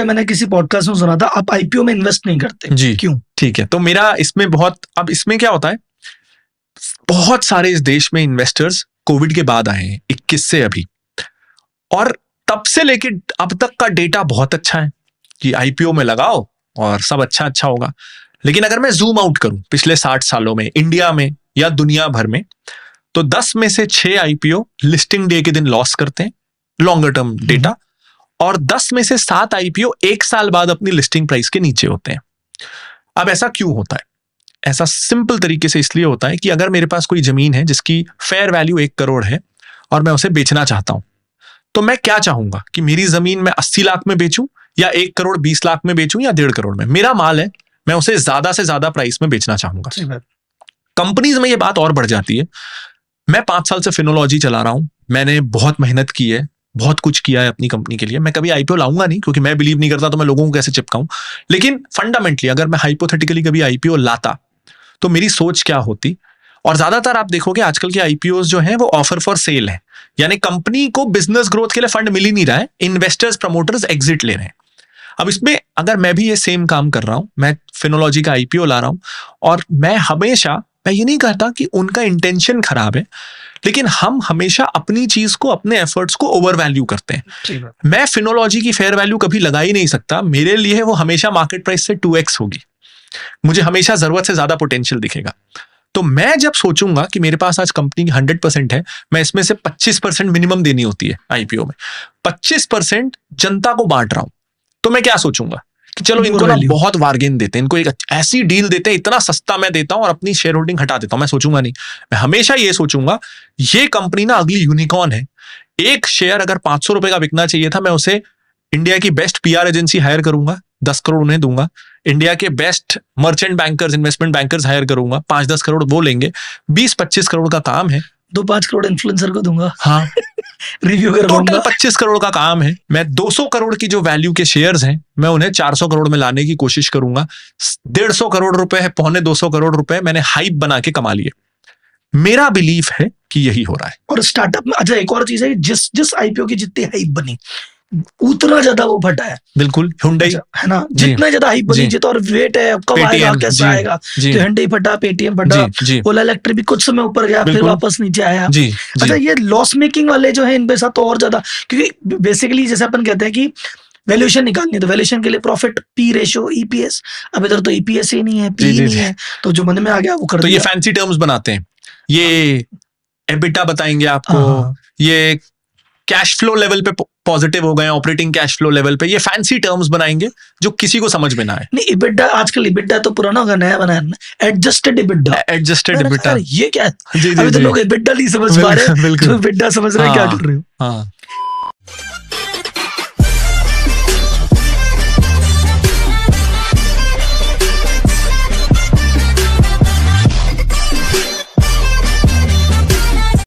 मैंने किसी पॉडकास्ट में सुना था, आप आईपीओ में इन्वेस्ट नहीं करते जी, क्यों? ठीक है, तो मेरा इसमें अब इसमें क्या होता है, बहुत सारे इस देश में इन्वेस्टर्स कोविड के बाद आए हैं 21 से अभी, और तब से लेके अब तक का डेटा बहुत अच्छा है कि आईपीओ में लगाओ और सब अच्छा अच्छा होगा। लेकिन अगर मैं जूम आउट करूं पिछले 60 सालों में इंडिया में या दुनिया भर में, तो 10 में से 6 आईपीओ लिस्टिंग डे के दिन लॉस करते हैं, लॉन्गर टर्म डेटा, और 10 में से 7 आईपीओ 1 साल बाद अपनी लिस्टिंग प्राइस के नीचे होते हैं। अब ऐसा क्यों होता है? ऐसा सिंपल तरीके से इसलिए होता है कि अगर मेरे पास कोई जमीन है जिसकी फेयर वैल्यू 1 करोड़ है और मैं उसे बेचना चाहता हूं, तो मैं क्या चाहूंगा कि मेरी जमीन मैं 80 लाख में बेचूं या 1 करोड़ 20 लाख में बेचूं या 1.5 करोड़ में। मेरा माल है, मैं उसे ज्यादा से ज्यादा प्राइस में बेचना चाहूंगा। कंपनीज में ये बात और बढ़ जाती है। मैं 5 साल से फिनोलॉजी चला रहा हूं, मैंने बहुत मेहनत की है, बहुत कुछ किया है अपनी कंपनी के लिए। मैं कभी आईपीओ लाऊंगा नहीं, क्योंकि मैं बिलीव नहीं करता तो मैं लोगों को कैसे चिपकाऊं। लेकिन फंडामेंटली अगर मैं हाइपोथेटिकली कभी आईपीओ लाता तो मेरी सोच क्या होती? और ज्यादातर आप देखोगे आजकल के आईपीओस जो हैं वो ऑफर फॉर सेल है, यानी कंपनी को बिजनेस ग्रोथ के लिए फंड मिल ही नहीं रहा है, इन्वेस्टर्स प्रमोटर्स एग्जिट ले रहे हैं। अब इसमें अगर मैं भी ये सेम काम कर रहा हूं, मैं फिनोलॉजी का आईपीओ ला रहा हूं, और मैं ये नहीं कहता कि उनका इंटेंशन खराब है, लेकिन हम हमेशा अपनी चीज को, अपने एफर्ट्स को ओवर वैल्यू करते हैं। मैं फिनोलॉजी की फेयर वैल्यू कभी लगा ही नहीं सकता, मेरे लिए वो हमेशा मार्केट प्राइस से 2x होगी, मुझे हमेशा जरूरत से ज्यादा पोटेंशियल दिखेगा। तो मैं जब सोचूंगा कि मेरे पास आज कंपनी 100% है, मैं इसमें से 25% मिनिमम देनी होती है आईपीओ में, 25% जनता को बांट रहा हूं, तो मैं क्या सोचूंगा कि चलो इनको ना बहुत बार्गेन देते हैं, इनको एक ऐसी डील देते हैं, इतना सस्ता मैं देता हूं और अपनी शेयर होल्डिंग हटा देता हूं। मैं सोचूंगा नहीं, मैं हमेशा ये सोचूंगा ये कंपनी ना अगली यूनिकॉर्न है। एक शेयर अगर 500 रुपए का बिकना चाहिए था, मैं उसे इंडिया की बेस्ट पीआर एजेंसी हायर करूंगा, 10 करोड़ उन्हें दूंगा। इंडिया के best merchant bankers, investment bankers hire करूंगा, 5-10 करोड़ वो लेंगे, 20-25 करोड़ का काम है। 2-5 करोड़ इन्फ्लुएंसर को दूंगा, हाँ रिव्यू कर टोटल 25 करोड़ का काम है। मैं 200 करोड़ की जो वैल्यू के शेयर्स हैं, मैं उन्हें 400 करोड़ में लाने की कोशिश करूंगा। 150 करोड़ रुपए है, 250 करोड़ रुपए मैंने हाइप बना के कमा लिए। मेरा बिलीफ है कि यही हो रहा है। और स्टार्टअप में अच्छा एक और चीज है, जिस आईपीओ की जितनी हाइप बनी उतना ज्यादा वो फटा है। बिल्कुल, हुंडई है ना, जितना ज्यादा हाइप बनी, जितना और वेट है कब आएगा कैसा आएगा, तो हुंडई फटा, पेटीएम फटा, ओला इलेक्ट्रिक भी कुछ समय ऊपर गया फिर वापस नीचे आया। अच्छा ये लॉस मेकिंग वाले जो है इनके साथ तो और ज्यादा, क्योंकि बेसिकली जैसे अपन कहते हैं कि वैल्यूएशन निकालनी है, तो वैल्यूएशन के लिए प्रॉफिट पी रेशियो ईपीएस, अब इधर तो ईपीएस ही नहीं है, पी नहीं है, तो जो मन में आ गया वो कर दिया। तो ये फैंसी टर्म्स बनाते हैं, ये एबिटा बताएंगे आपको, ये कैश फ्लो लेवल पे पॉजिटिव हो गए, ऑपरेटिंग कैश फ्लो लेवल पे, ये फैंसी टर्म्स बनाएंगे जो किसी को समझ में ना आए। नहीं इबिटा, आजकल इबिटा तो पुराना होगा, नया बनाया है, एडजस्टेड इबिटा। एडजस्टेड इबिटा, ये क्या है? अभी तो लोग इबिटा नहीं समझ पा रहे, तो इबिटा समझ रहे हैं क्या कर रहे हो। हाँ,